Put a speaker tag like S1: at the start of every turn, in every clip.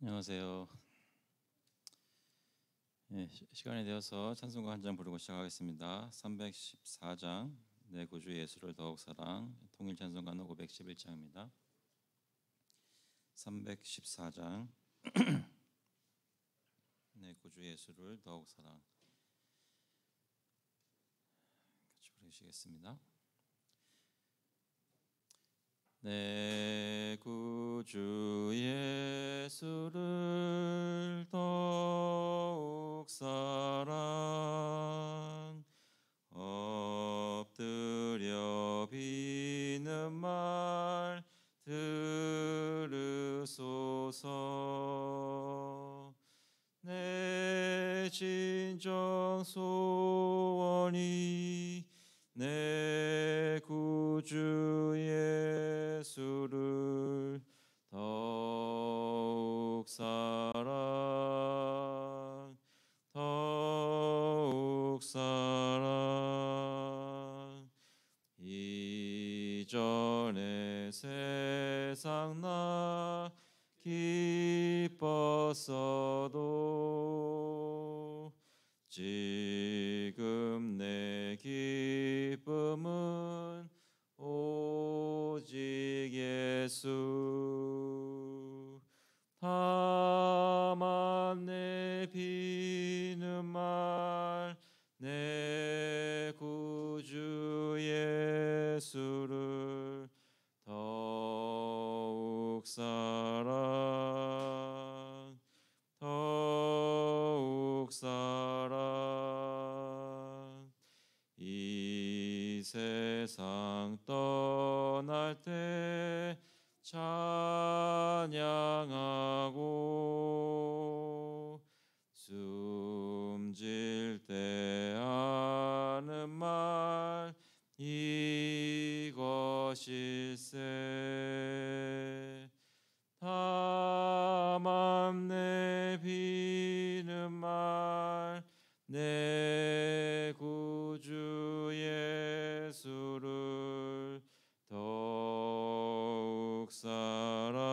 S1: 안녕하세요. 시간이 되어서 찬송가 한 장 부르고 시작하겠습니다. 314장 내 구주 예수를 더욱 사랑, 통일 찬송가는 511장입니다. 314장 내 구주 예수를 더욱 사랑, 같이 부르시겠습니다. 내 구주 예수를 더욱 사랑, 엎드려 비는 말 들으소서. 내 진정 소원이 내 구주 예수를 더욱 사랑, 더욱 사랑. 이전에 세상 나 기뻤어도 지금 내 기쁨은 오직 예수. 다만 내 비는 말 내 구주 예수를 더욱 사랑, 더욱 사랑. 이 세상 떠날 때 찬양하고 숨질 때 하는 말 이것일세. 다만 내 비는 말 내 구주 예수를 더욱 사랑,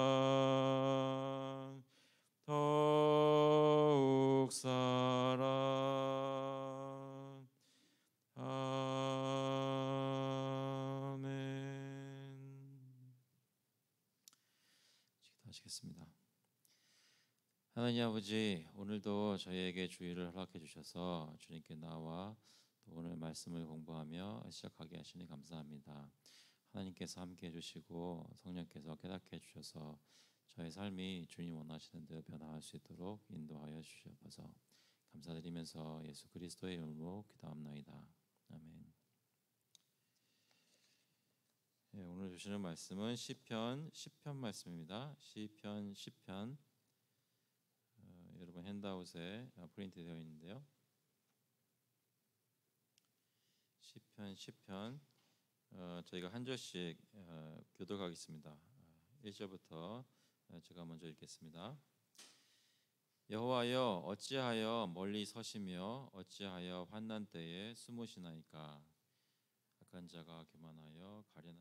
S1: 더욱 사랑. 아멘. 기도하시겠습니다. 하나님 아버지, 오늘도 저희에게 주의를 허락해 주셔서 주님께 나와 또 오늘 말씀을 공부하며 시작하게 하시니 감사합니다. 하나님께서 함께 해주시고 성령께서 깨닫게 해주셔서 저의 삶이 주님 원하시는 대로 변화할 수 있도록 인도하여 주시옵소서. 감사드리면서 예수 그리스도의 이름으로 기도합나이다. 아멘. 오늘 주시는 말씀은 시편 10편 말씀입니다. 시편 10편, 여러분 핸드아웃에 프린트 되어 있는데요. 시편 10편 저희가 한 절씩 교독하겠습니다. 1절부터 제가 먼저 읽겠습니다. 여호와여, 어찌하여 멀리 서시며 어찌하여 환난 때에 숨으시나이까. 악한 자가 교만하여 가련한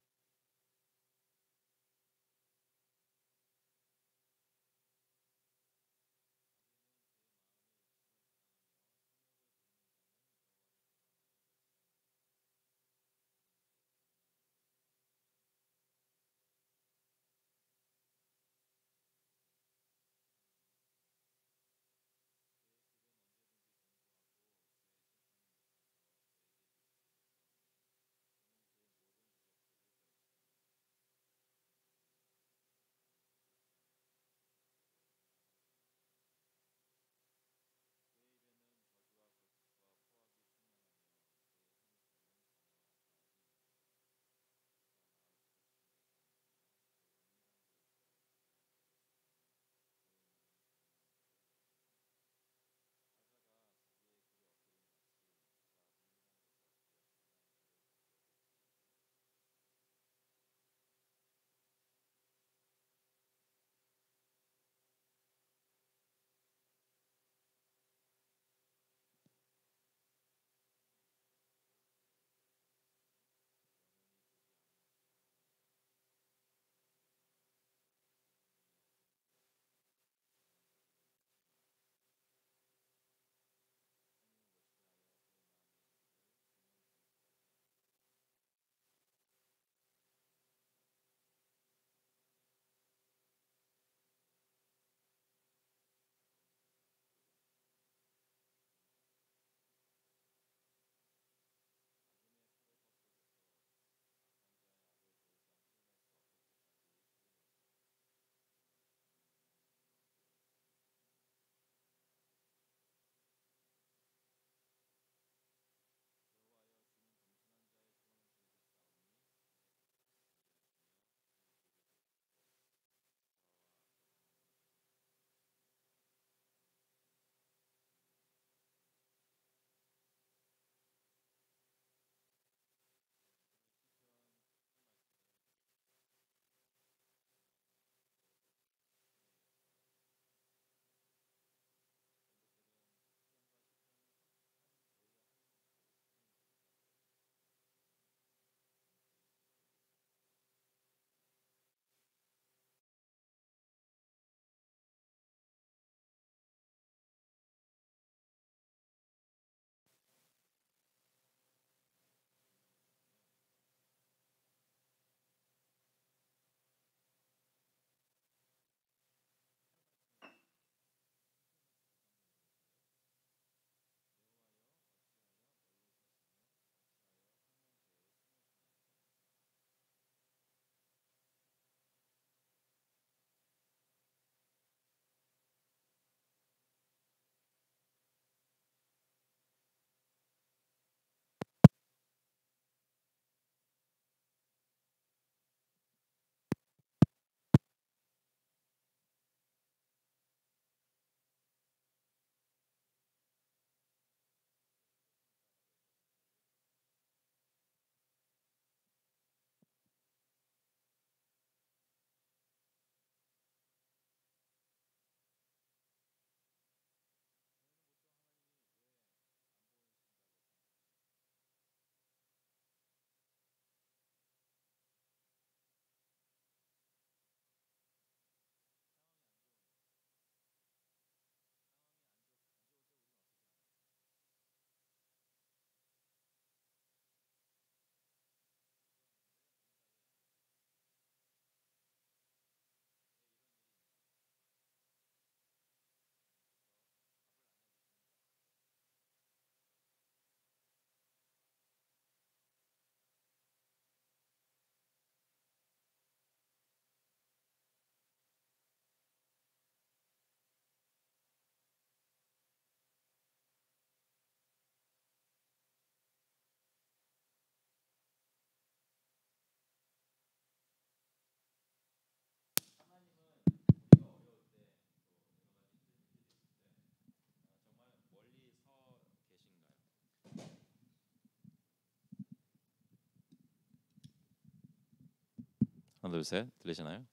S1: 둘, 셋 들리시나요?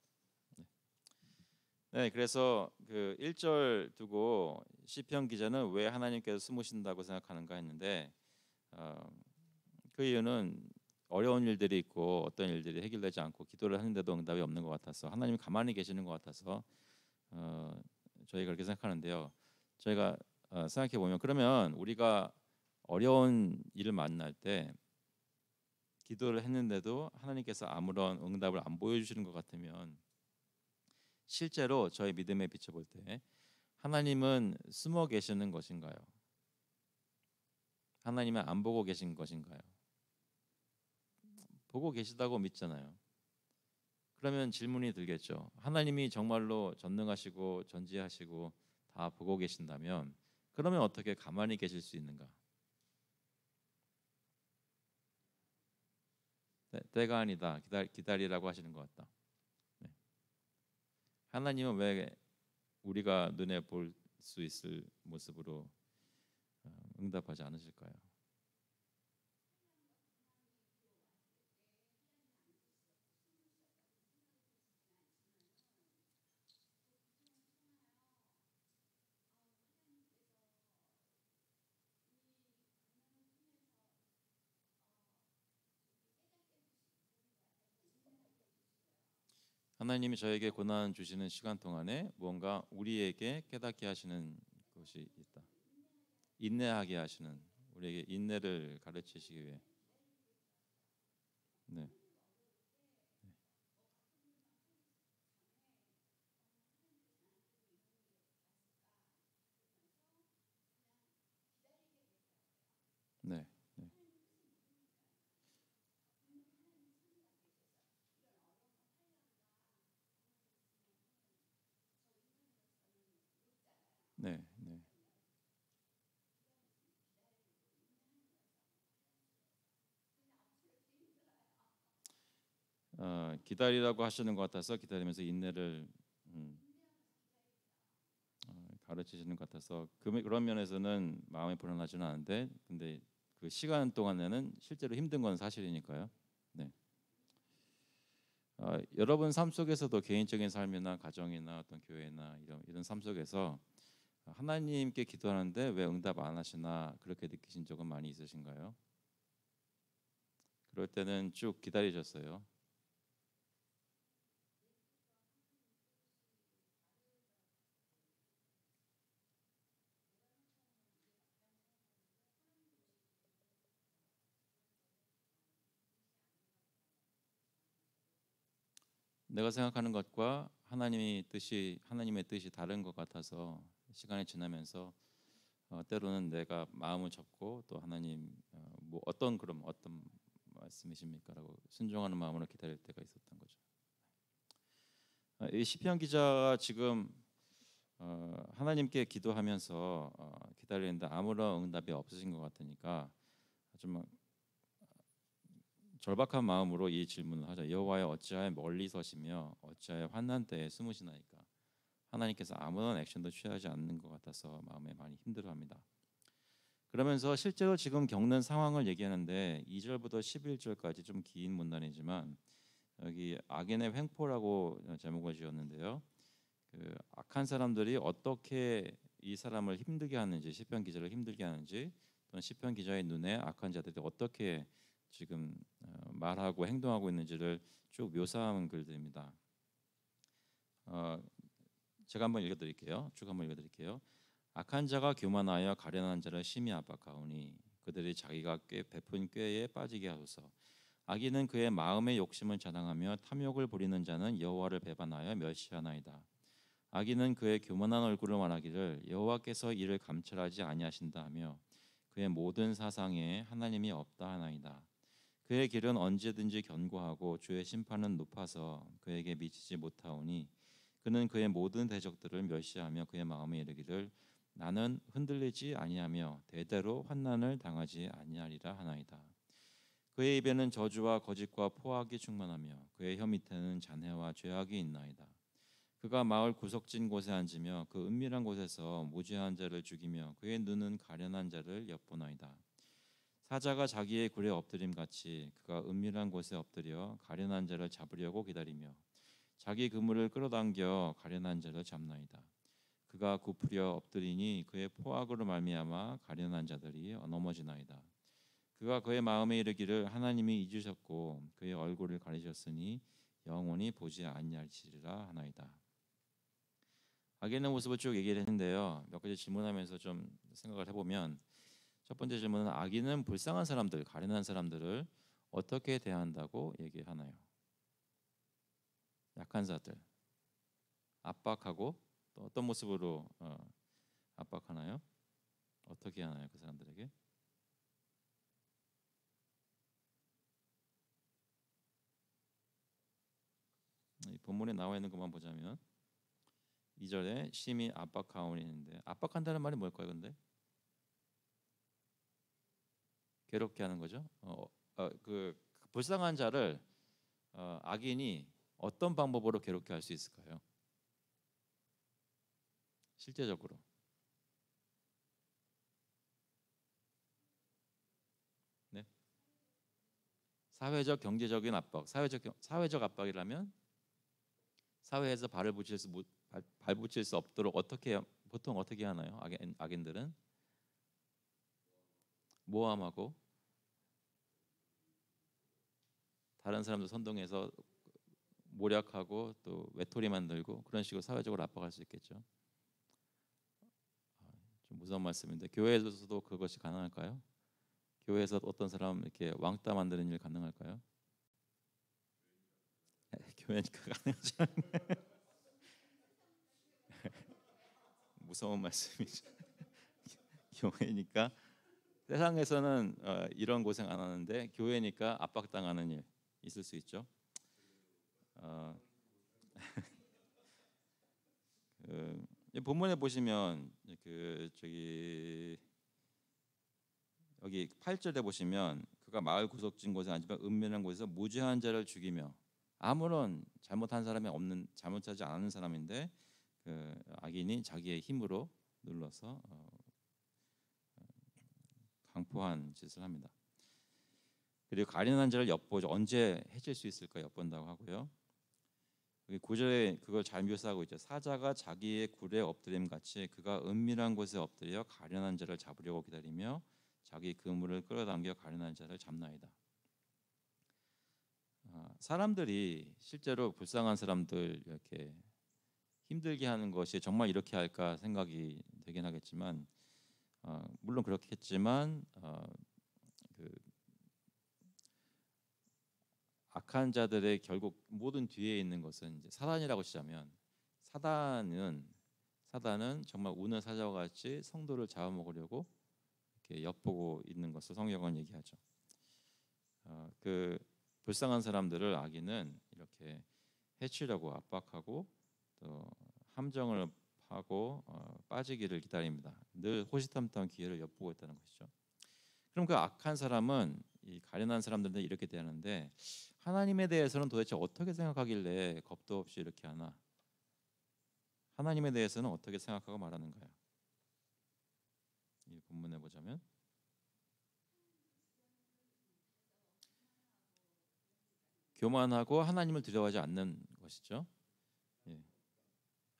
S1: 네, 그래서 그 1절 두고 시편 기자는 왜 하나님께서 숨으신다고 생각하는가 했는데 그 이유는 어려운 일들이 있고 어떤 일들이 해결되지 않고 기도를 하는데도 응답이 없는 것 같아서 하나님이 가만히 계시는 것 같아서 저희가 그렇게 생각하는데요. 저희가 생각해 보면 그러면 우리가 어려운 일을 만날 때 기도를 했는데도 하나님께서 아무런 응답을 안 보여주시는 것 같으면 실제로 저희 믿음에 비춰볼 때 하나님은 숨어 계시는 것인가요? 하나님은 안 보고 계신 것인가요? 보고 계시다고 믿잖아요. 그러면 질문이 들겠죠. 하나님이 정말로 전능하시고 전지하시고 다 보고 계신다면 그러면 어떻게 가만히 계실 수 있는가? 때가 아니다. 기다리라고 하시는 것 같다. 네. 하나님은 왜 우리가 눈에 볼 수 있을 모습으로 응답하지 않으실까요? 하나님이 저에게 고난 주시는 시간 동안에 무언가 우리에게 깨닫게 하시는 것이 있다. 인내하게 하시는 우리에게 인내를 가르치시기 위해. 네, 네, 네, 네, 네. 기다리라고 하시는 것 같아서 기다리면서 인내를 음, 가르치시는 것 같아서 그런 면에서는 마음이 불안하지는 않은데 근데 그 시간 동안에는 실제로 힘든 건 사실이니까요. 네. 여러분 삶 속에서도 개인적인 삶이나 가정이나 어떤 교회나 이런 삶 속에서 하나님께 기도하는데 왜 응답 안 하시나 그렇게 느끼신 적은 많이 있으신가요? 그럴 때는 쭉 기다리셨어요. 내가 생각하는 것과 하나님의 뜻이 다른 것 같아서 시간이 지나면서 때로는 내가 마음을 접고 또 하나님 뭐 어떤 말씀이십니까라고 순종하는 마음으로 기다릴 때가 있었던 거죠. 이 시편 기자가 지금 하나님께 기도하면서 기다리는데 아무런 응답이 없으신 것 같으니까 좀 절박한 마음으로 이 질문을 하자. 여호와여 어찌하여 멀리 서시며 어찌하여 환난 때에 숨으시나이까. 하나님께서 아무런 액션도 취하지 않는 것 같아서 마음에 많이 힘들어합니다. 그러면서 실제로 지금 겪는 상황을 얘기하는데 2절부터 11절까지 좀 긴 문단이지만 여기 악인의 횡포라고 제목을 지었는데요. 그 악한 사람들이 어떻게 이 사람을 힘들게 하는지 시편 기자를 힘들게 하는지 또는 시편 기자의 눈에 악한 자들이 어떻게 지금 말하고 행동하고 있는지를 쭉 묘사한 글들입니다. 제가 한번 읽어드릴게요. 쭉 한번 읽어드릴게요. 악한 자가 교만하여 가련한 자를 심히 압박하오니 그들이 자기가 베푼 꾀에 빠지게 하소서. 악인은 그의 마음의 욕심을 자랑하며 탐욕을 부리는 자는 여호와를 배반하여 멸시하나이다. 악인은 그의 교만한 얼굴을 말하기를 여호와께서 이를 감찰하지 아니하신다 하며 그의 모든 사상에 하나님이 없다 하나이다. 그의 길은 언제든지 견고하고 주의 심판은 높아서 그에게 미치지 못하오니 그는 그의 모든 대적들을 멸시하며 그의 마음에 이르기를 나는 흔들리지 아니하며 대대로 환난을 당하지 아니하리라 하나이다. 그의 입에는 저주와 거짓과 포악이 충만하며 그의 혀 밑에는 잔해와 죄악이 있나이다. 그가 마을 구석진 곳에 앉으며 그 은밀한 곳에서 무죄한 자를 죽이며 그의 눈은 가련한 자를 엿보나이다. 사자가 자기의 굴에 엎드림 같이 그가 은밀한 곳에 엎드려 가련한 자를 잡으려고 기다리며 자기 그물을 끌어당겨 가련한 자를 잡나이다. 그가 굽으려 엎드리니 그의 포악으로 말미암아 가련한 자들이 넘어지나이다. 그가 그의 마음에 이르기를 하나님이 잊으셨고 그의 얼굴을 가리셨으니 영원히 보지 아니하시리라 하나이다. 악인의 모습을 쭉 얘기를 했는데요. 몇 가지 질문하면서 좀 생각을 해보면 첫 번째 질문은 악인은 불쌍한 사람들, 가련한 사람들을 어떻게 대한다고 얘기하나요? 약한 자들, 압박하고 또 어떤 모습으로 압박하나요? 어떻게 하나요? 그 사람들에게? 이 본문에 나와 있는 것만 보자면 2절에 심히 압박하오니 있는데 압박한다는 말이 뭘까요? 근데 괴롭게 하는 거죠. 그 불쌍한 자를 악인이 어떤 방법으로 괴롭게 할 수 있을까요? 실제적으로 네. 사회적 경제적인 압박, 사회적 압박이라면 사회에서 발붙일 수 없도록 보통 어떻게 하나요? 악인들은 모함하고 다른 사람들 선동해서 모략하고 또 외톨이 만들고 그런 식으로 사회적으로 압박할 수 있겠죠. 좀 무서운 말씀인데 교회에서도 그것이 가능할까요? 교회에서 어떤 사람 이렇게 왕따 만드는 일 가능할까요? 교회니까 가능하죠. 무서운 말씀이죠. 교회니까 세상에서는 이런 고생 안 하는데 교회니까 압박당하는 일 있을 수 있죠. 어, 본문에 보시면 그 저기 여기 8절에 보시면 그가 마을 구석진 곳에 앉으면 은밀한 곳에서 무죄한 자를 죽이며 아무런 잘못한 사람이 없는 잘못하지 않은 사람인데 그 악인이 자기의 힘으로 눌러서 강포한 짓을 합니다. 그리고 가련한 자를 엿보죠. 언제 해칠 수 있을까 엿본다고 하고요. 여기 9절에 그걸 잘 묘사하고 있죠. 사자가 자기의 굴에 엎드림 같이 그가 은밀한 곳에 엎드려 가련한 자를 잡으려고 기다리며 자기 그물을 끌어당겨 가련한 자를 잡나이다. 사람들이 실제로 불쌍한 사람들 이렇게 힘들게 하는 것이 정말 이렇게 할까 생각이 되긴 하겠지만 물론 그렇겠지만 그 악한 자들의 결국 모든 뒤에 있는 것은 이제 사단이라고 치자면 사단은 정말 우는 사자와 같이 성도를 잡아먹으려고 이렇게 엿보고 있는 것을 성경은 얘기하죠. 그 불쌍한 사람들을 악인은 이렇게 해치려고 압박하고 또 함정을 하고 빠지기를 기다립니다. 늘 호시탐탐 기회를 엿보고 있다는 것이죠. 그럼 그 악한 사람은 이 가련한 사람들한테 이렇게 대하는데 하나님에 대해서는 도대체 어떻게 생각하길래 겁도 없이 이렇게 하나? 하나님에 대해서는 어떻게 생각하고 말하는가요? 이 본문에 보자면 교만하고 하나님을 두려워하지 않는 것이죠. 예.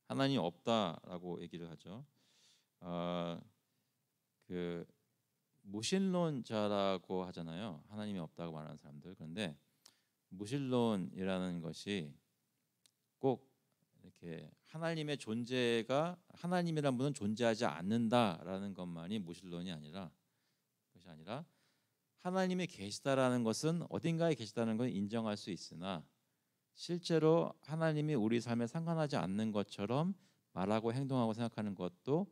S1: 하나님 없다라고 얘기를 하죠. 그 무신론자라고 하잖아요. 하나님이 없다고 말하는 사람들. 그런데 무신론이라는 것이 꼭 이렇게 하나님의 존재가 하나님이란 분은 존재하지 않는다라는 것만이 무신론이 아니라 그것이 아니라 하나님이 계시다라는 것은 어딘가에 계시다는 걸 인정할 수 있으나 실제로 하나님이 우리 삶에 상관하지 않는 것처럼 말하고 행동하고 생각하는 것도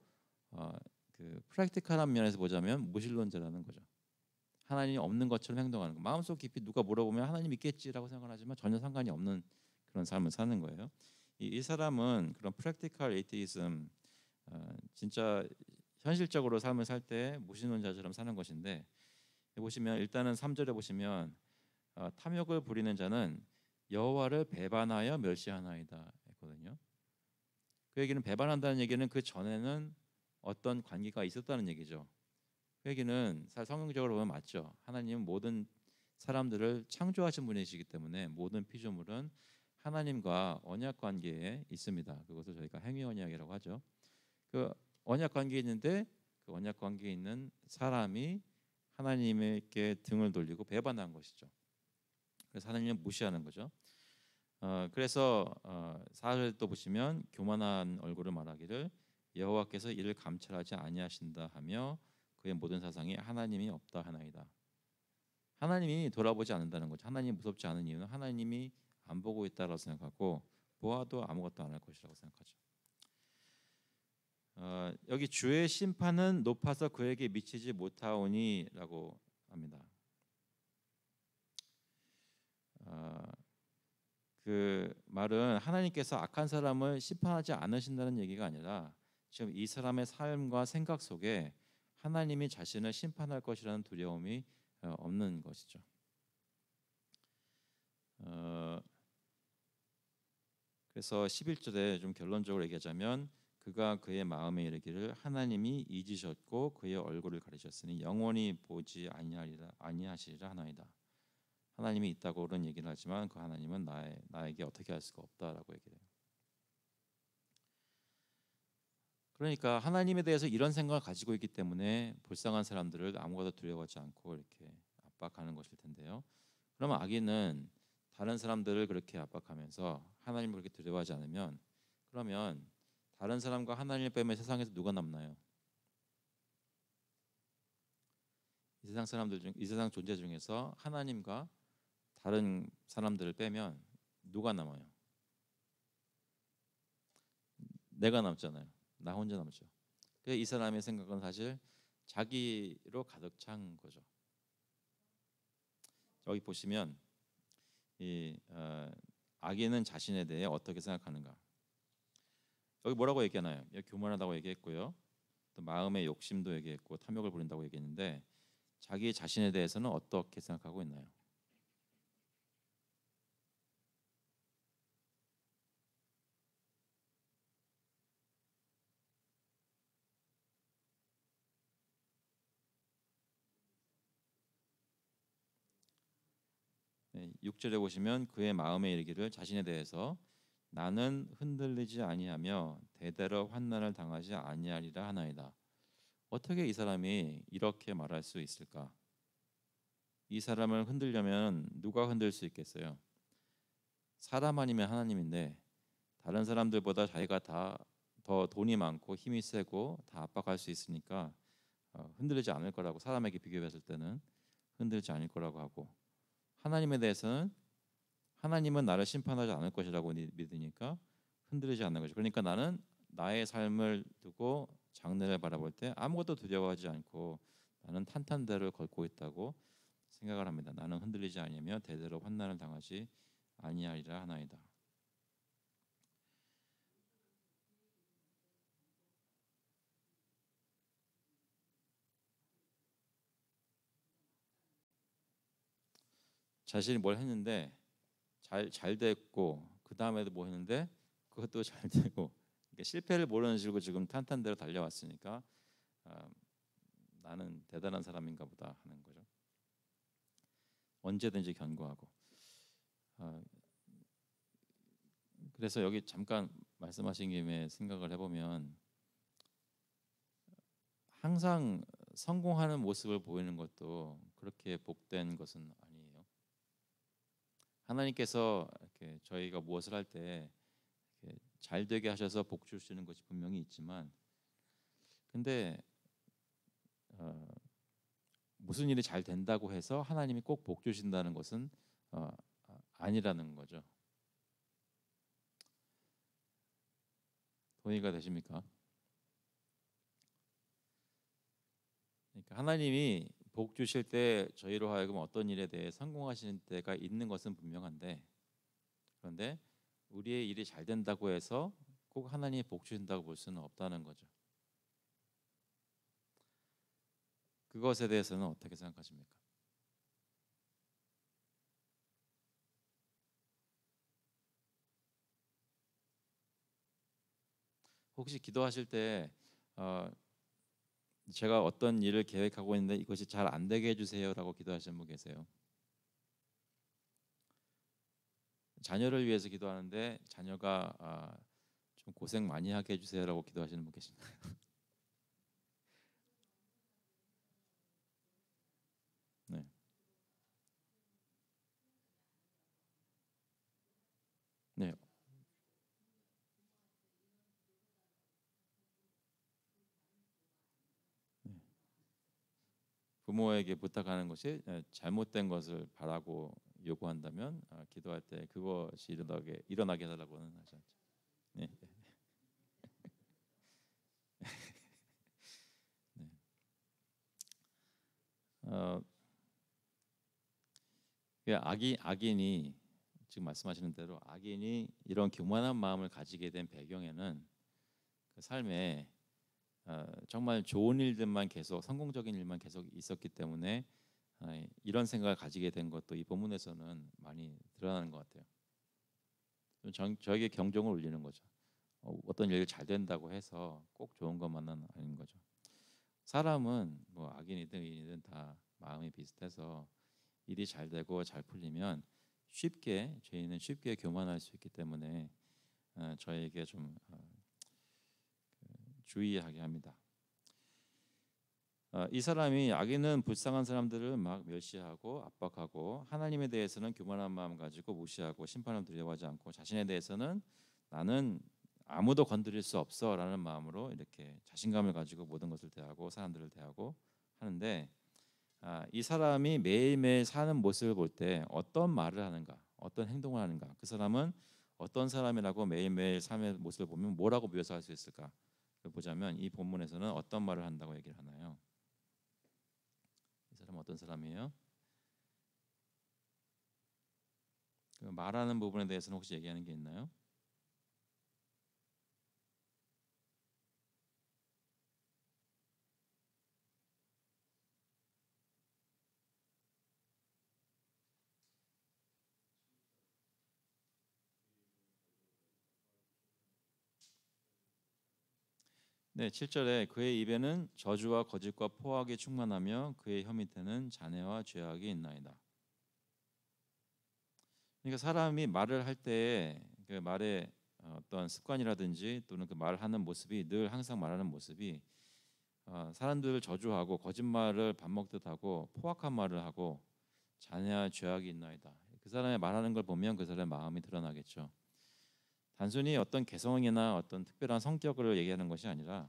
S1: 그 프랙티컬한 면에서 보자면 무신론자라는 거죠. 하나님이 없는 것처럼 행동하는 거. 마음속 깊이 누가 물어보면 하나님 있겠지라고 생각하지만 전혀 상관이 없는 그런 삶을 사는 거예요. 이 사람은 그런 프랙티컬 에이티이즘 진짜 현실적으로 삶을 살 때 무신론자처럼 사는 것인데 보시면 일단은 3절에 보시면 탐욕을 부리는 자는 여호와를 배반하여 멸시하나이다 했거든요. 그 얘기는 배반한다는 얘기는 그 전에는 어떤 관계가 있었다는 얘기죠. 그 얘기는 사실 성경적으로 보면 맞죠. 하나님은 모든 사람들을 창조하신 분이시기 때문에 모든 피조물은 하나님과 언약 관계에 있습니다. 그것을 저희가 행위 언약이라고 하죠. 그 언약 관계에 있는데 그 언약 관계에 있는 사람이 하나님께 등을 돌리고 배반한 것이죠. 그래서 하나님을 무시하는 거죠. 그래서 4절도 보시면 교만한 얼굴을 말하기를 여호와께서 이를 감찰하지 아니하신다 하며 그의 모든 사상이 하나님이 없다 하나이다. 하나님이 돌아보지 않는다는 거죠. 하나님이 무섭지 않은 이유는 하나님이 안 보고 있다라고 생각하고 보아도 아무것도 안 할 것이라고 생각하죠. 여기 주의 심판은 높아서 그에게 미치지 못하오니라고 합니다. 그 말은 하나님께서 악한 사람을 심판하지 않으신다는 얘기가 아니라 지금 이 사람의 삶과 생각 속에 하나님이 자신을 심판할 것이라는 두려움이 없는 것이죠. 그래서 11절에 좀 결론적으로 얘기하자면 그가 그의 마음에 이르기를 하나님이 잊으셨고 그의 얼굴을 가리셨으니 영원히 보지 아니하시리라 하나이다. 하나님이 있다고 그런 얘기를 하지만 그 하나님은 나에게 어떻게 할 수가 없다라고 얘기해요. 그러니까 하나님에 대해서 이런 생각을 가지고 있기 때문에 불쌍한 사람들을 아무것도 두려워하지 않고 이렇게 압박하는 것일 텐데요. 그러면 악인은 다른 사람들을 그렇게 압박하면서 하나님을 그렇게 두려워하지 않으면 그러면 다른 사람과 하나님을 빼면 세상에서 누가 남나요? 이 세상 존재 중에서 하나님과 다른 사람들을 빼면 누가 남아요? 내가 남잖아요. 나 혼자 남죠. 그래서 이 사람의 생각은 사실 자기로 가득 찬 거죠. 여기 보시면 이 악인은 자신에 대해 어떻게 생각하는가? 여기 뭐라고 얘기하나요? 여기 교만하다고 얘기했고요. 또 마음의 욕심도 얘기했고 탐욕을 부린다고 얘기했는데 자기 자신에 대해서는 어떻게 생각하고 있나요? 네, 6절에 보시면 그의 마음에 이르기를 자신에 대해서 나는 흔들리지 아니하며 대대로 환난을 당하지 아니하리라 하나이다. 어떻게 이 사람이 이렇게 말할 수 있을까? 이 사람을 흔들려면 누가 흔들 수 있겠어요? 사람 아니면 하나님인데 다른 사람들보다 자기가 다 더 돈이 많고 힘이 세고 다 압박할 수 있으니까 흔들리지 않을 거라고 사람에게 비교했을 때는 흔들지 않을 거라고 하고 하나님에 대해서는 하나님은 나를 심판하지 않을 것이라고 믿으니까 흔들리지 않는 거죠. 그러니까 나는 나의 삶을 두고 장래를 바라볼 때 아무것도 두려워하지 않고 나는 탄탄대로 걷고 있다고 생각을 합니다. 나는 흔들리지 아니하며 대대로 환난을 당하지 아니하리라 하나이다. 자신이 뭘 했는데 잘 됐고 그 다음에도 뭐 했는데 그것도 잘 되고 실패를 모르는 식으로 지금 탄탄대로 달려왔으니까 아, 나는 대단한 사람인가 보다 하는 거죠. 언제든지 견고하고 그래서 여기 잠깐 말씀하신 김에 생각을 해보면 항상 성공하는 모습을 보이는 것도 그렇게 복된 것은 아니에요. 하나님께서 이렇게 저희가 무엇을 할 때 잘 되게 하셔서 복 주시는 것이 분명히 있지만 근데 어, 무슨 일이 잘 된다고 해서 하나님이 꼭 복 주신다는 것은 아니라는 거죠. 동의가 되십니까? 그러니까 하나님이 복 주실 때 저희로 하여금 어떤 일에 대해 성공하시는 때가 있는 것은 분명한데 그런데 우리의 일이 잘 된다고 해서 꼭 하나님이 복 주신다고 볼 수는 없다는 거죠. 그것에 대해서는 어떻게 생각하십니까? 혹시 기도하실 때 어, 제가 어떤 일을 계획하고 있는데 이것이 잘 안 되게 해주세요라고 기도하시는 분 계세요? 자녀를 위해서 기도하는데 자녀가 좀 고생 많이 하게 해주세요라고 기도하시는 분 계신가요? 네, 네, 네. 부모에게 부탁하는 것이 잘못된 것을 바라고 요구한다면 기도할 때 그것이 일어나게 해달라고는 하지 않죠. 네, 네. 어, 악인이 지금 말씀하시는 대로 악인이 이런 교만한 마음을 가지게 된 배경에는 그 삶에 정말 좋은 일들만 계속 성공적인 일만 계속 있었기 때문에 이런 생각을 가지게 된 것도 이 본문에서는 많이 드러나는 것 같아요. 저에게 경종을 울리는 거죠. 어떤 일이 잘 된다고 해서 꼭 좋은 것만은 아닌 거죠. 사람은 뭐 악인이든 의인이든 다 마음이 비슷해서 일이 잘 되고 잘 풀리면 쉽게 죄인은 쉽게 교만할 수 있기 때문에 저에게 좀 주의하게 합니다. 이 사람이 악인은 불쌍한 사람들을 막 멸시하고 압박하고 하나님에 대해서는 교만한 마음 가지고 무시하고 심판을 두려워하지 않고 자신에 대해서는 나는 아무도 건드릴 수 없어라는 마음으로 이렇게 자신감을 가지고 모든 것을 대하고 사람들을 대하고 하는데 이 사람이 매일매일 사는 모습을 볼 때 어떤 말을 하는가, 어떤 행동을 하는가, 그 사람은 어떤 사람이라고 매일매일 삶의 모습을 보면 뭐라고 묘사할 수 있을까? 보자면 이 본문에서는 어떤 말을 한다고 얘기를 하나요? 이 사람은 어떤 사람이에요? 그 말하는 부분에 대해서는 혹시 얘기하는 게 있나요? 네, 7절에 그의 입에는 저주와 거짓과 포악이 충만하며 그의 혀 밑에는 잔해와 죄악이 있나이다. 그러니까 사람이 말을 할 때 그 말의 어떤 습관이라든지 또는 그 말하는 모습이 늘 항상 말하는 모습이 사람들을 저주하고 거짓말을 밥 먹듯 하고 포악한 말을 하고 잔해와 죄악이 있나이다. 그 사람의 말하는 걸 보면 그 사람의 마음이 드러나겠죠. 단순히 어떤 개성이나 어떤 특별한 성격을 얘기하는 것이 아니라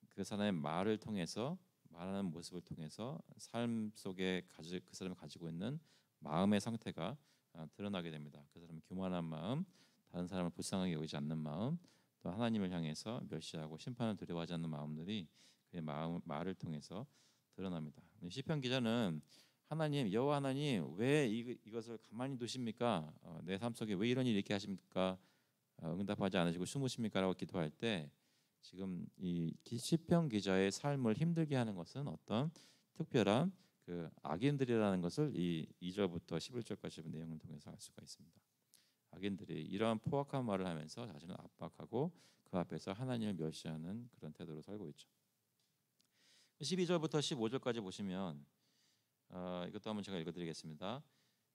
S1: 그 사람의 말을 통해서 말하는 모습을 통해서 삶 속에 그 사람이 가지고 있는 마음의 상태가 드러나게 됩니다. 그 사람의 교만한 마음, 다른 사람을 불쌍하게 여기지 않는 마음, 또 하나님을 향해서 멸시하고 심판을 두려워하지 않는 마음들이 그의 말을 통해서 드러납니다. 시편 기자는 하나님 여호와 하나님 왜 이것을 가만히 두십니까? 내 삶 속에 왜 이런 일이 있게 하십니까? 응답하지 않으시고 숨으십니까라고 기도할 때 지금 이 시편 기자의 삶을 힘들게 하는 것은 어떤 특별한 그 악인들이라는 것을 이 2절부터 11절까지 내용을 통해서 알 수가 있습니다. 악인들이 이러한 포악한 말을 하면서 자신을 압박하고 그 앞에서 하나님을 멸시하는 그런 태도로 살고 있죠. 12절부터 15절까지 보시면 이것도 한번 제가 읽어드리겠습니다.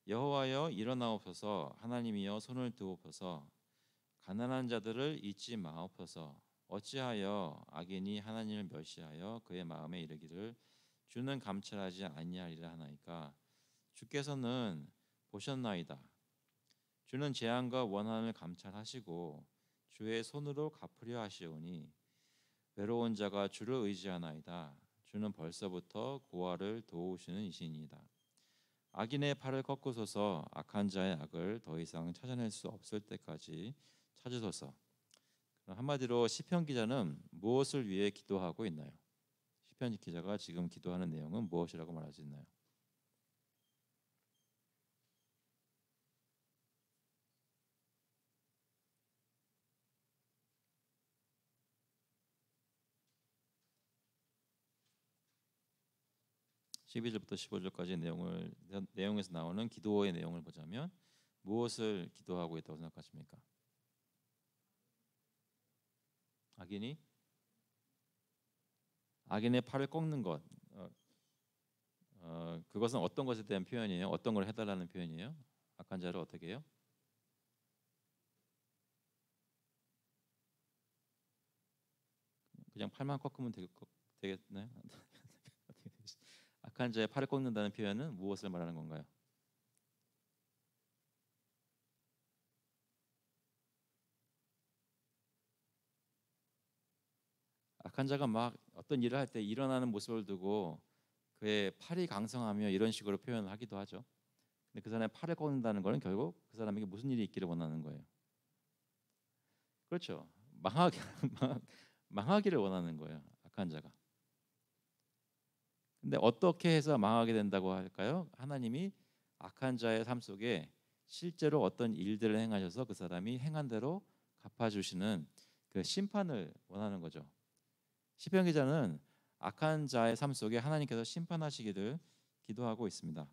S1: 여호와여 일어나옵소서 하나님이여 손을 드옵소서 가난한 자들을 잊지 마옵소서 어찌하여 악인이 하나님을 멸시하여 그의 마음에 이르기를 주는 감찰하지 아니하리라 하나이까 주께서는 보셨나이다 주는 재앙과 원한을 감찰하시고 주의 손으로 갚으려 하시오니 외로운 자가 주를 의지하나이다 주는 벌써부터 고아를 도우시는 이시니이다 악인의 팔을 꺾으소서 악한 자의 악을 더 이상 찾아낼 수 없을 때까지 찾으소서. 한마디로 시편 기자는 무엇을 위해 기도하고 있나요? 시편 기자가 지금 기도하는 내용은 무엇이라고 말할 수 있나요? 12절부터 15절까지 내용에서 나오는 기도의 내용을 보자면 무엇을 기도하고 있다고 생각하십니까? 악인의 팔을 꺾는 것, 그것은 어떤 것에 대한 표현이에요? 어떤 걸 해달라는 표현이에요? 악한 자를 어떻게 해요? 그냥 팔만 꺾으면 되겠나요? 악한 자의 팔을 꺾는다는 표현은 무엇을 말하는 건가요? 악한 자가 막 어떤 일을 할 때 일어나는 모습을 두고 그의 팔이 강성하며 이런 식으로 표현을 하기도 하죠. 근데 그 사람의 팔을 꺾는다는 것은 결국 그 사람에게 무슨 일이 있기를 원하는 거예요. 그렇죠. 망하기 망하기를 원하는 거예요. 악한 자가. 근데 어떻게 해서 망하게 된다고 할까요? 하나님이 악한 자의 삶 속에 실제로 어떤 일들을 행하셔서 그 사람이 행한 대로 갚아주시는 그 심판을 원하는 거죠. 시편 기자는 악한 자의 삶 속에 하나님께서 심판하시기를 기도하고 있습니다.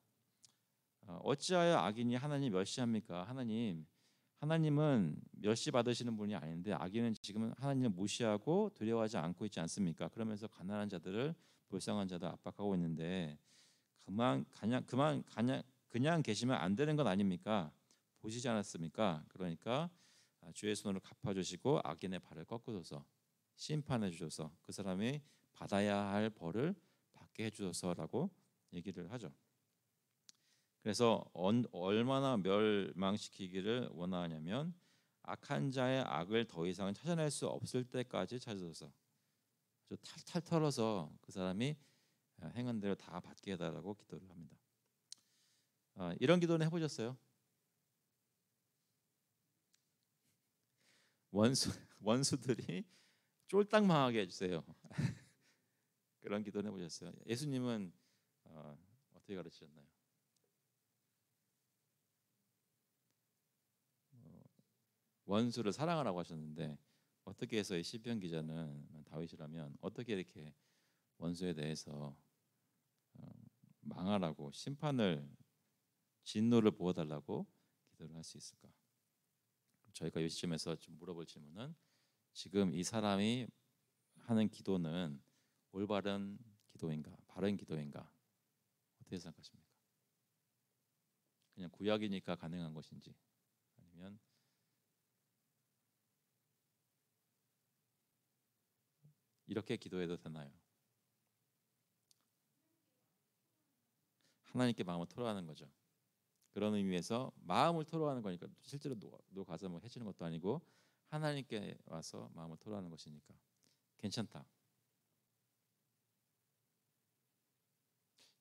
S1: 어찌하여 악인이 하나님 멸시합니까? 하나님은 멸시 받으시는 분이 아닌데 악인은 지금은 하나님을 무시하고 두려워하지 않고 있지 않습니까? 그러면서 가난한 자들을 불쌍한 자들 압박하고 있는데 그냥 계시면 안 되는 것 아닙니까? 보시지 않았습니까? 그러니까 주의 손으로 갚아주시고 악인의 발을 꺾으소서 심판해 주셔서 그 사람이 받아야 할 벌을 받게 해주소서라고 얘기를 하죠. 그래서 얼마나 멸망시키기를 원하냐면 악한 자의 악을 더 이상 찾아낼 수 없을 때까지 찾아서 탈탈 털어서 그 사람이 행한 대로 다 받게 해달라고 기도를 합니다. 이런 기도는 해보셨어요? 원수들이 쫄딱 망하게 해주세요. 그런 기도는 해보셨어요? 예수님은 어떻게 가르치셨나요? 원수를 사랑하라고 하셨는데 어떻게 해서 이 시편 기자는 다윗이라면 어떻게 이렇게 원수에 대해서 망하라고 심판을 진노를 보아달라고 기도를 할 수 있을까? 저희가 이 시점에서 좀 물어볼 질문은 지금 이 사람이 하는 기도는 올바른 기도인가, 바른 기도인가? 어떻게 생각하십니까? 그냥 구약이니까 가능한 것인지 아니면 이렇게 기도해도 되나요? 하나님께 마음을 토로하는 거죠. 그런 의미에서 마음을 토로하는 거니까 실제로 너 가서 뭐 해주는 것도 아니고 하나님께 와서 마음을 토로하는 것이니까 괜찮다.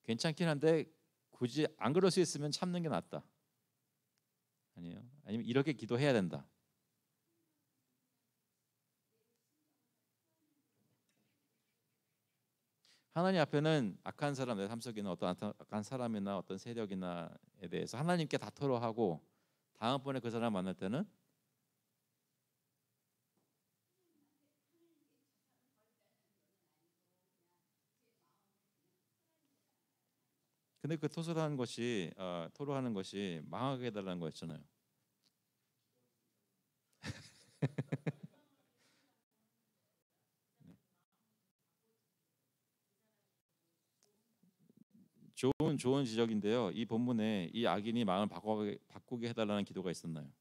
S1: 괜찮긴 한데 굳이 안 그럴 수 있으면 참는 게 낫다. 아니에요? 아니면 이렇게 기도해야 된다. 하나님 앞에는 악한 사람, 내 삶 속에 있는 어떤 악한 사람이나 어떤 세력이나에 대해서 하나님께 다 토로하고 다음번에 그 사람 만날 때는 근데 그 토로하는 것이 망하게 해달라는 거였잖아요. 좋은 지적인데요. 이 본문에 이 악인이 마음을 바꾸게 해달라는 기도가 있었나요?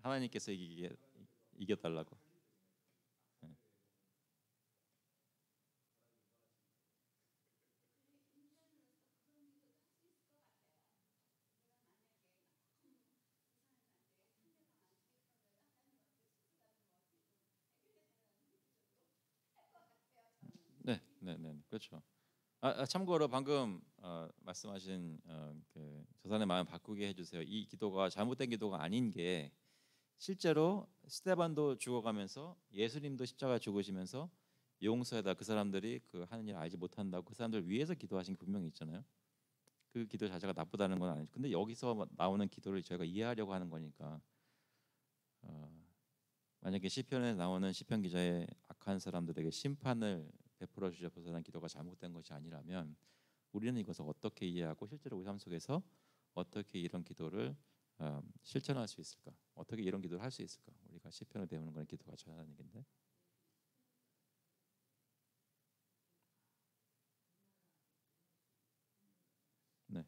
S1: 하나님께서 이겨달라고. 네, 네, 네, 그렇죠. 참고로 방금 말씀하신 그 저산의 마음 바꾸게 해주세요. 이 기도가 잘못된 기도가 아닌 게 실제로 스테반도 죽어가면서 예수님도 십자가 죽으시면서 용서해다 그 사람들이 그 하는 일 알지 못한다고 그 사람들 위해서 기도하신 게 분명히 있잖아요. 그 기도 자체가 나쁘다는 건 아니죠. 근데 여기서 나오는 기도를 저희가 이해하려고 하는 거니까 만약에 시편에 나오는 시편 기자의 악한 사람들에게 심판을 베풀어 주셔서라는 기도가 잘못된 것이 아니라면 우리는 이것을 어떻게 이해하고 실제로 우리 삶 속에서 어떻게 이런 기도를 실천할 수 있을까? 어떻게 이런 기도를 할 수 있을까? 우리가 시편을 배우는 건 기도가 잘하는 얘기인데. 네,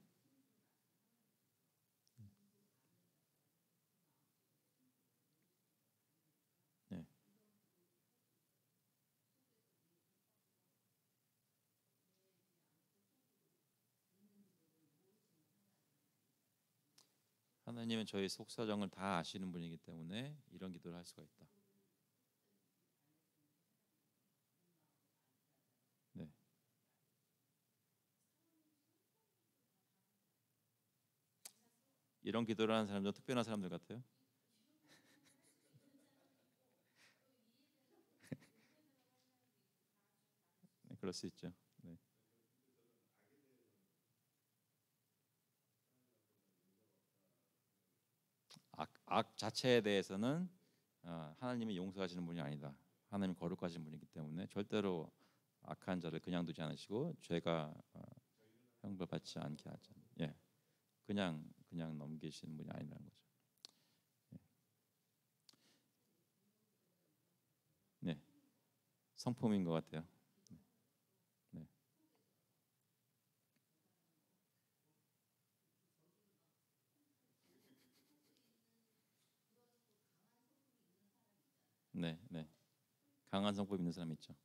S1: 네. 하나님은 저희 속사정을 다 아시는 분이기 때문에 이런 기도를 할 수가 있다. 네, 이런 기도를 하는 사람도 특별한 사람들 같아요. 네, 그럴 수 있죠. 네. 악 자체에 대해서는 하나님이 용서하시는 분이 아니다. 하나님 거룩하신 분이기 때문에 절대로 악한 자를 그냥 두지 않으시고 죄가 형벌받지 않게 하죠. 예, 그냥 넘기시는 분이 아니라는 거죠. 네, 성품인 것 같아요. 네, 네, 네. 강한 성품 있는 사람 있죠.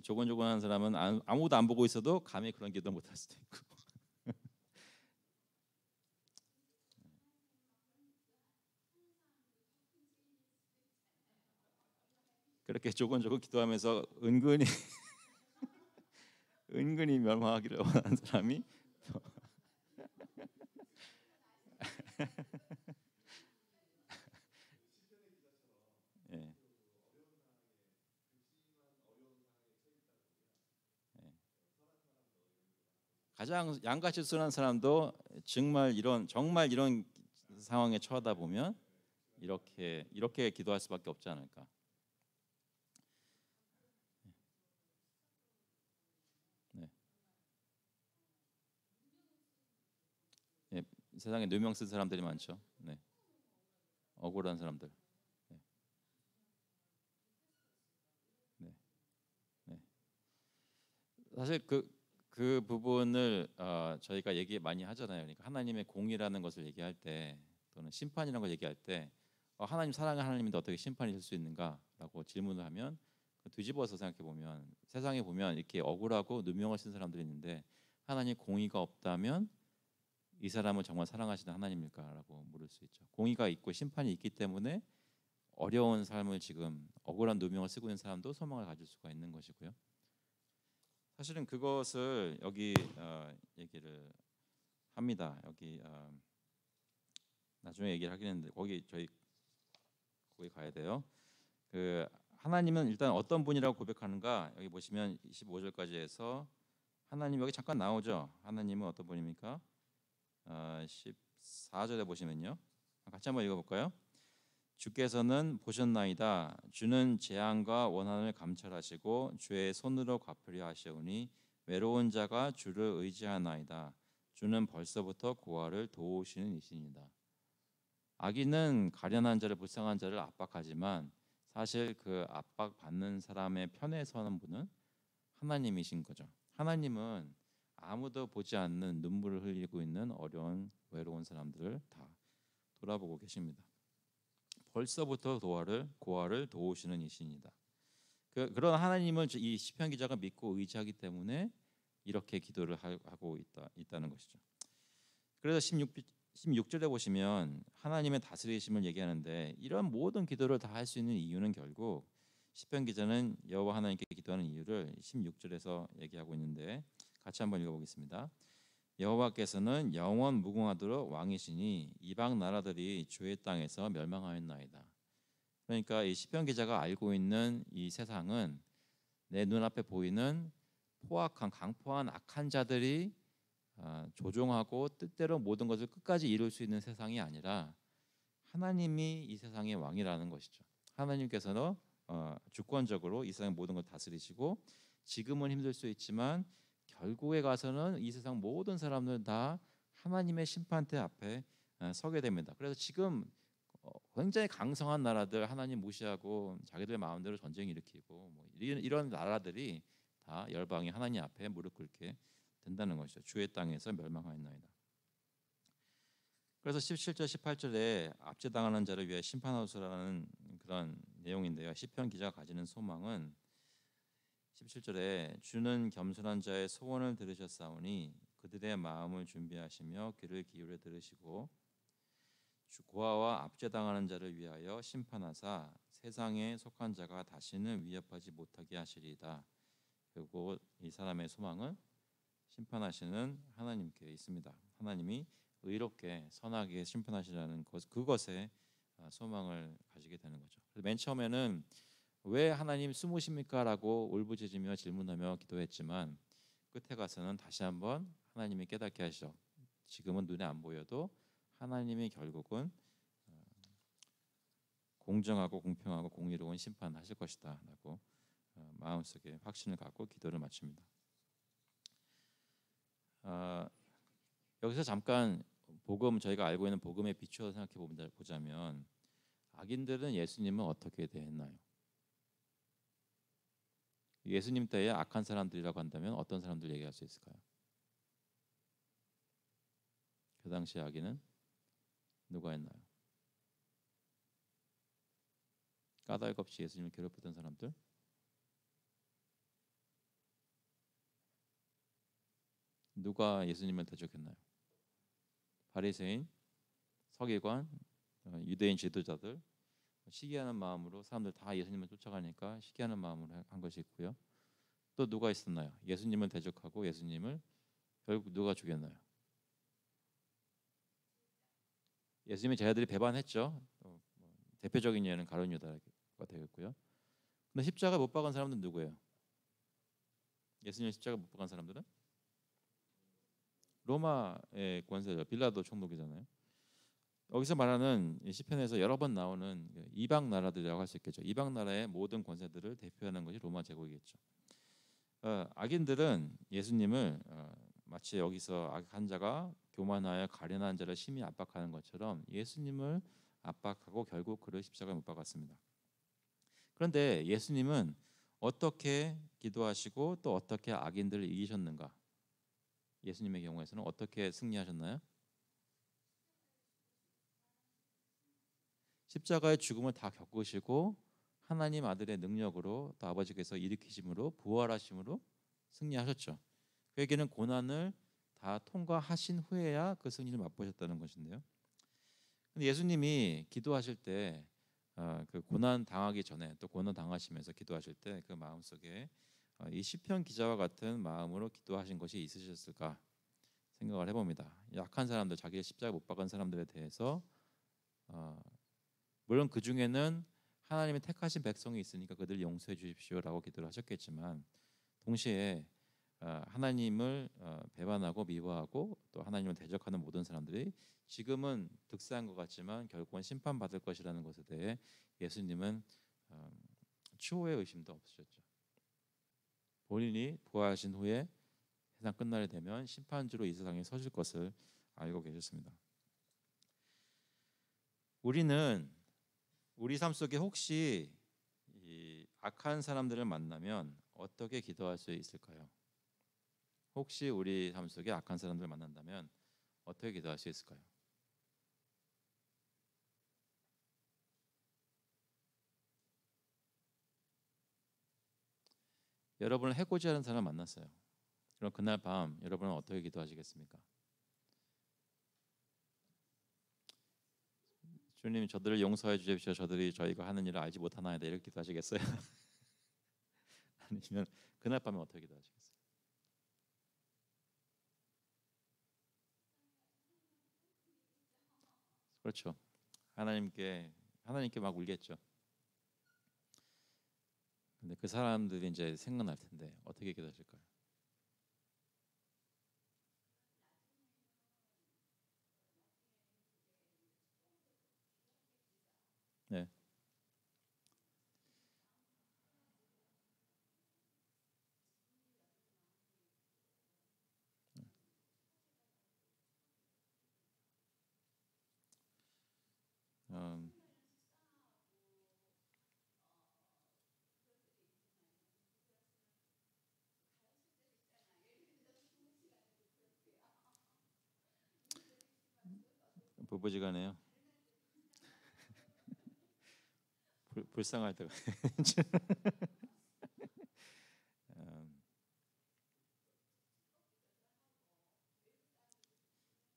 S1: 조곤조곤한 사람은 아무도 안 보고 있어도 감히 그런 기도 못 할 수도 있고. 그렇게 조곤조곤 기도하면서 은근히 멸망하기를 원하는 사람이 예, 예. 가장 양같이 순한 사람도 정말 이런 상황에 처하다 보면 이렇게 기도할 수밖에 없지 않을까. 네. 예, 세상에 누명 쓴 사람들이 많죠. 네. 억울한 사람들. 네. 네. 네. 사실 그 부분을 저희가 얘기 많이 하잖아요. 그러니까 하나님의 공의라는 것을 얘기할 때 또는 심판이라는 걸 얘기할 때 하나님 사랑하는 하나님인데 어떻게 심판이 있을 수 있는가라고 질문을 하면 뒤집어서 생각해 보면 세상에 보면 이렇게 억울하고 누명을 쓴 사람들이 있는데 하나님 공의가 없다면 이 사람을 정말 사랑하시는 하나님일까라고 물을 수 있죠. 공의가 있고 심판이 있기 때문에 어려운 삶을 지금 억울한 누명을 쓰고 있는 사람도 소망을 가질 수가 있는 것이고요. 사실은 그것을 여기 얘기를 합니다. 여기 나중에 얘기를 하긴 했는데 거기 가야 돼요. 그 하나님은 일단 어떤 분이라고 고백하는가 여기 보시면 25절까지 해서 하나님 여기 잠깐 나오죠. 하나님은 어떤 분입니까? 14절에 보시면요. 같이 한번 읽어볼까요? 주께서는 보셨나이다. 주는 재앙과 원한을 감찰하시고 주의 손으로 갚으려 하시오니 외로운 자가 주를 의지하나이다. 주는 벌써부터 고아를 도우시는 이시니다. 악인은 가련한 자를 불쌍한 자를 압박하지만 사실 그 압박받는 사람의 편에 서는 분은 하나님이신 거죠. 하나님은 아무도 보지 않는 눈물을 흘리고 있는 어려운 외로운 사람들을 다 돌아보고 계십니다. 벌써부터 고아를 도우시는 이신이다. 그런 하나님을 이 시편 기자가 믿고 의지하기 때문에 이렇게 기도를 하고 있다는 것이죠. 그래서 16절에 보시면 하나님의 다스리심을 얘기하는데 이런 모든 기도를 다 할 수 있는 이유는 결국 시편 기자는 여호와 하나님께 기도하는 이유를 16절에서 얘기하고 있는데 같이 한번 읽어보겠습니다. 여호와께서는 영원 무궁하도록 왕이시니 이방 나라들이 주의 땅에서 멸망하였나이다. 그러니까 이 시편 기자가 알고 있는 이 세상은 내 눈앞에 보이는 강포한 악한 자들이 조종하고 뜻대로 모든 것을 끝까지 이룰 수 있는 세상이 아니라 하나님이 이 세상의 왕이라는 것이죠. 하나님께서는 주권적으로 이 세상의 모든 걸 다스리시고 지금은 힘들 수 있지만 결국에 가서는 이 세상 모든 사람들은 다 하나님의 심판대 앞에 서게 됩니다. 그래서 지금 굉장히 강성한 나라들 하나님 무시하고 자기들 마음대로 전쟁 일으키고 뭐 이런 나라들이 다 열방이 하나님 앞에 무릎 꿇게 된다는 것이죠. 주의 땅에서 멸망하였나이다. 그래서 17절 18절에 압제당하는 자를 위해 심판하소서라는 그런 내용인데요. 시편 기자가 가지는 소망은 17절에 주는 겸손한 자의 소원을 들으셨사오니 그들의 마음을 준비하시며 귀를 기울여 들으시고 주 고아와 압제당하는 자를 위하여 심판하사 세상에 속한 자가 다시는 위협하지 못하게 하시리이다. 그리고 이 사람의 소망은 심판하시는 하나님께 있습니다. 하나님이 의롭게 선하게 심판하시라는 그것에 소망을 가지게 되는 거죠. 그래서 맨 처음에는 왜 하나님 숨으십니까라고 울부짖으며 질문하며 기도했지만 끝에 가서는 다시 한번 하나님이 깨닫게 하시죠. 지금은 눈에 안 보여도 하나님이 결국은 공정하고 공평하고 공의로운 심판하실 것이다라고 마음속에 확신을 갖고 기도를 마칩니다. 여기서 잠깐 복음, 저희가 알고 있는 복음에 비추어 생각해 보자면 악인들은 예수님은 어떻게 대했나요? 예수님 때에 악한 사람들이라고 한다면 어떤 사람들 얘기할 수 있을까요? 그 당시 악인은 누가 했나요? 까닭없이 예수님을 괴롭혔던 사람들? 누가 예수님을 대적했나요? 바리새인, 서기관, 유대인 지도자들, 시기하는 마음으로 사람들 다 예수님을 쫓아가니까 시기하는 마음으로 한 것이 있고요. 또 누가 있었나요? 예수님을 대적하고 예수님을 결국 누가 죽였나요? 예수님의 제자들이 배반했죠. 대표적인 예는 가룟 유다가 되겠고요. 근데 십자가 못 박은 사람들은 누구예요? 예수님 십자가 못 박은 사람들은 로마의 권세자 빌라도 총독이잖아요. 여기서 말하는 시편에서 여러 번 나오는 이방 나라들이라고 할 수 있겠죠. 이방 나라의 모든 권세들을 대표하는 것이 로마 제국이겠죠. 악인들은 예수님을 마치 여기서 악한 자가 교만하여 가련한 자를 심히 압박하는 것처럼 예수님을 압박하고 결국 그를 십자가에 못 박았습니다. 그런데 예수님은 어떻게 기도하시고 또 어떻게 악인들을 이기셨는가? 예수님의 경우에서는 어떻게 승리하셨나요? 십자가의 죽음을 다 겪으시고 하나님 아들의 능력으로 또 아버지께서 일으키심으로 부활하심으로 승리하셨죠. 그에게는 고난을 다 통과하신 후에야 그 승리를 맛보셨다는 것인데요. 근데 예수님이 기도하실 때 그 고난 당하기 전에 또 고난 당하시면서 기도하실 때 그 마음속에 이 시편 기자와 같은 마음으로 기도하신 것이 있으셨을까 생각을 해봅니다. 약한 사람들, 자기의 십자가 못 박은 사람들에 대해서 물론 그 중에는 하나님의 택하신 백성이 있으니까 그들 용서해 주십시오라고 기도를 하셨겠지만 동시에 하나님을 배반하고 미워하고 또 하나님을 대적하는 모든 사람들이 지금은 득세한 것 같지만 결국은 심판받을 것이라는 것에 대해 예수님은 추호의 의심도 없으셨죠. 본인이 부활하신 후에 세상 끝날이 되면 심판주로 이 세상에 서실 것을 알고 계셨습니다. 우리는 우리 삶 속에 혹시 이 악한 사람들을 만나면 어떻게 기도할 수 있을까요? 혹시 우리 삶 속에 악한 사람들을 만난다면 어떻게 기도할 수 있을까요? 여러분을 해코지 하는 사람 만났어요. 그럼 그날 밤 여러분은 어떻게 기도하시겠습니까? 주님, 저들을 용서해 주십시오. 저희가 하는 일을 알지 못하나이다. 이렇게 기도하시겠어요? 아니면 그날 밤에 어떻게 기도하시겠어요? 그렇죠. 하나님께 막 울겠죠. 근데 그 사람들이 이제 생각날 텐데 어떻게 기도하실까요? 네. 부부지간해요. 불쌍할 때가. 음,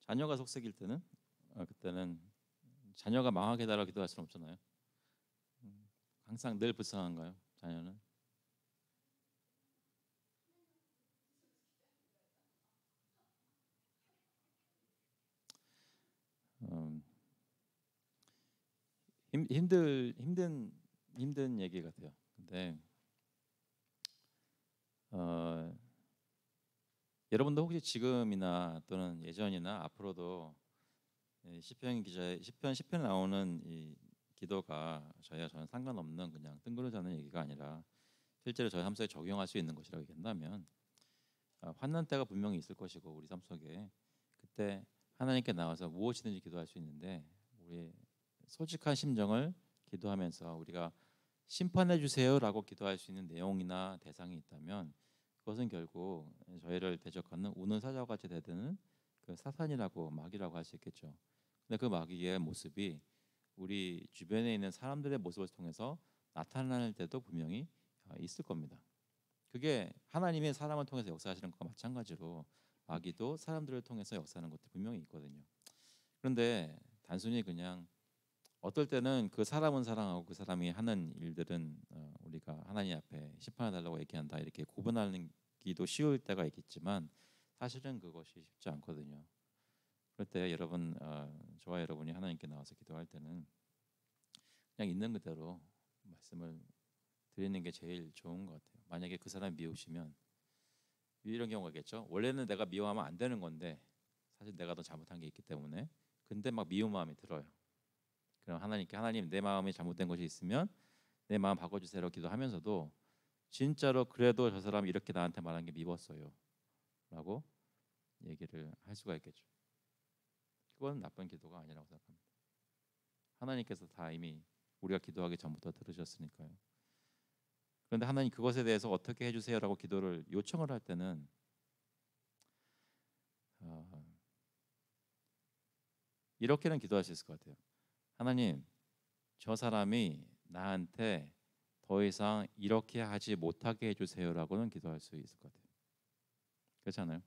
S1: 자녀가 속썩일 때는 그때는 자녀가 망하게 해달라고 기도할 수는 없잖아요. 음, 항상 늘 불쌍한가요? 자녀는 음, 힘든 얘기 같아요. 근데 어, 여러분도 혹시 지금이나 또는 예전이나 앞으로도 시편 나오는 이 기도가 저는 상관없는 그냥 뜬구름 잡는 얘기가 아니라 실제로 저희 삶 속에 적용할 수 있는 것이라고 얘기한다면 환난 때가 분명히 있을 것이고 우리 삶 속에 그때 하나님께 나와서 무엇이든지 기도할 수 있는데 우리 솔직한 심정을 기도하면서 우리가 심판해 주세요라고 기도할 수 있는 내용이나 대상이 있다면 그것은 결국 저희를 대적하는 우는 사자와 같이 대드는 그 사탄이라고 마귀라고 할 수 있겠죠. 근데 그 마귀의 모습이 우리 주변에 있는 사람들의 모습을 통해서 나타날 때도 분명히 있을 겁니다. 그게 하나님의 사람을 통해서 역사하시는 것과 마찬가지로 마귀도 사람들을 통해서 역사하는 것도 분명히 있거든요. 그런데 단순히 그냥 어떨 때는 그 사람은 사랑하고 그 사람이 하는 일들은 우리가 하나님 앞에 심판해 달라고 얘기한다 이렇게 구분하기도 쉬울 때가 있겠지만 사실은 그것이 쉽지 않거든요. 그럴 때 여러분 저와 여러분이 하나님께 나와서 기도할 때는 그냥 있는 그대로 말씀을 드리는 게 제일 좋은 것 같아요. 만약에 그 사람이 미우시면 이런 경우가 있겠죠. 원래는 내가 미워하면 안 되는 건데 사실 내가 더 잘못한 게 있기 때문에 근데 막 미운 마음이 들어요. 그럼 하나님께 하나님 내 마음이 잘못된 것이 있으면 내 마음 바꿔주세요 기도하면서도 진짜로 그래도 저 사람이 이렇게 나한테 말한 게 미웠어요 라고 얘기를 할 수가 있겠죠. 그건 나쁜 기도가 아니라고 생각합니다. 하나님께서 다 이미 우리가 기도하기 전부터 들으셨으니까요. 그런데 하나님 그것에 대해서 어떻게 해주세요라고 기도를 요청을 할 때는 어, 이렇게는 기도할 수 있을 것 같아요. 하나님 저 사람이 나한테 더 이상 이렇게 하지 못하게 해주세요라고는 기도할 수 있을 것 같아요. 그렇잖아요.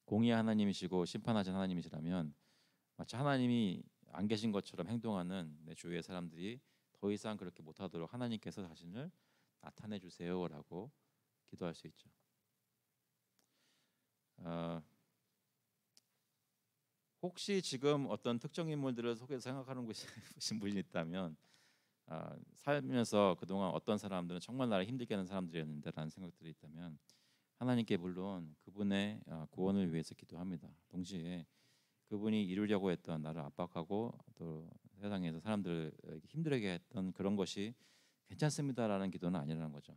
S1: 공의의 하나님이시고 심판하신 하나님이시라면 마치 하나님이 안 계신 것처럼 행동하는 내 주위의 사람들이 더 이상 그렇게 못하도록 하나님께서 자신을 나타내 주세요라고 기도할 수 있죠. 어, 혹시 지금 어떤 특정 인물들을 속에서 생각하는 곳이신 분이 있다면 살면서 그동안 어떤 사람들은 정말 나를 힘들게 하는 사람들이었는데라는 생각들이 있다면 하나님께 물론 그분의 구원을 위해서 기도합니다. 동시에 그분이 이루려고 했던 나를 압박하고 또 세상에서 사람들을 힘들게 했던 그런 것이 괜찮습니다라는 기도는 아니라는 거죠.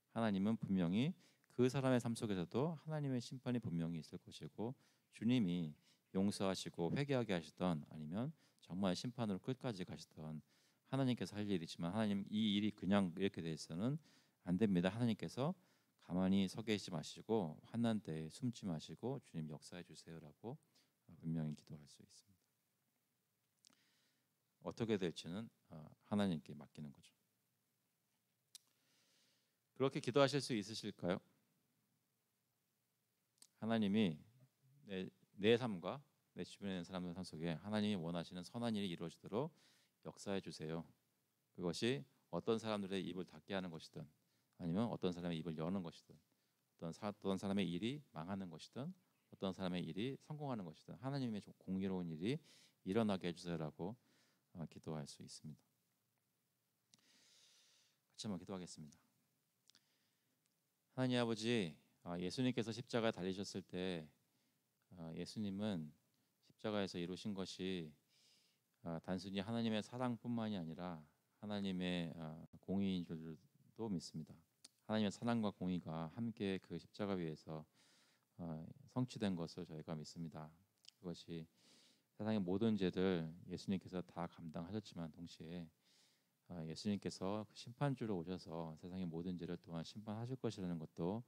S1: 하나님은 분명히 그 사람의 삶 속에서도 하나님의 심판이 분명히 있을 것이고 주님이 용서하시고 회개하게 하시던 아니면 정말 심판으로 끝까지 가시던 하나님께서 할 일이지만 하나님 이 일이 그냥 이렇게 돼서는 안 됩니다. 하나님께서 가만히 서 계시지 마시고 환난 때에 숨지 마시고 주님 역사해 주세요라고 분명히 기도할 수 있습니다. 어떻게 될지는 하나님께 맡기는 거죠. 그렇게 기도하실 수 있으실까요? 하나님이 내 삶과 내 주변에 있는 사람들 삶 속에 하나님이 원하시는 선한 일이 이루어지도록 역사해 주세요. 그것이 어떤 사람들의 입을 닫게 하는 것이든 아니면 어떤 사람의 입을 여는 것이든 어떤 사람의 일이 망하는 것이든 어떤 사람의 일이 성공하는 것이든 하나님의 공의로운 일이 일어나게 해주세요라고 기도할 수 있습니다. 같이 한번 기도하겠습니다. 하나님 아버지, 예수님께서 십자가에 달리셨을 때 예수님은 십자가에서 이루신 것이 단순히 하나님의 사랑뿐만이 아니라 하나님의 공의인 줄도 믿습니다. 하나님의 사랑과 공의가 함께 그 십자가 위에서 성취된 것을 저희가 믿습니다. 그것이 세상의 모든 죄들 예수님께서 다 감당하셨지만 동시에 예수님께서 심판주로 오셔서 세상의 모든 죄를 또한 심판하실 것이라는 것도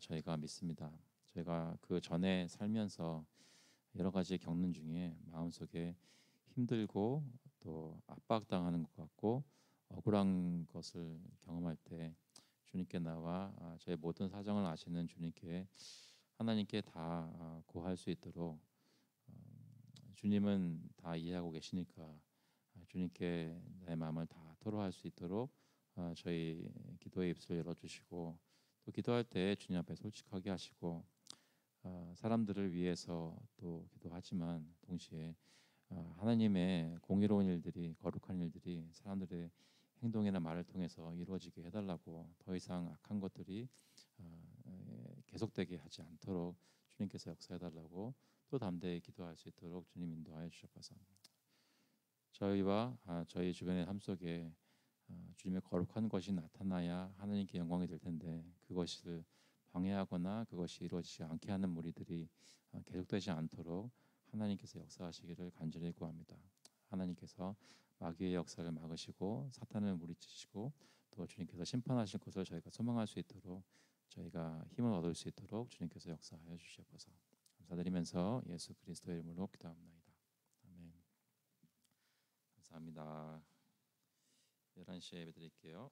S1: 저희가 믿습니다. 저희가 그 전에 살면서 여러 가지 겪는 중에 마음속에 힘들고 또 압박당하는 것 같고 억울한 것을 경험할 때 주님께 나와 저의 모든 사정을 아시는 주님께 하나님께 다 고할 수 있도록 주님은 다 이해하고 계시니까 주님께 내 마음을 다 토로할 수 있도록 저희 기도의 입술 열어주시고 또 기도할 때 주님 앞에 솔직하게 하시고 사람들을 위해서 또 기도하지만 동시에 하나님의 공의로운 일들이 거룩한 일들이 사람들의 행동이나 말을 통해서 이루어지게 해달라고 더 이상 악한 것들이 계속되게 하지 않도록 주님께서 역사해달라고 또 담대히 기도할 수 있도록 주님 인도하여 주셔서 저희와 저희 주변의 삶 속에 주님의 거룩한 것이 나타나야 하나님께 영광이 될 텐데 그것을 방해하거나 그것이 이루어지지 않게 하는 무리들이 계속되지 않도록 하나님께서 역사하시기를 간절히 구합니다. 하나님께서 마귀의 역사를 막으시고 사탄을 물리치시고 또 주님께서 심판하실 것을 저희가 소망할 수 있도록 저희가 힘을 얻을 수 있도록 주님께서 역사하여 주시옵소서. 감사드리면서 예수 그리스도의 이름으로 기도합니다. 아멘. 감사합니다. 11시에 예배 드릴게요.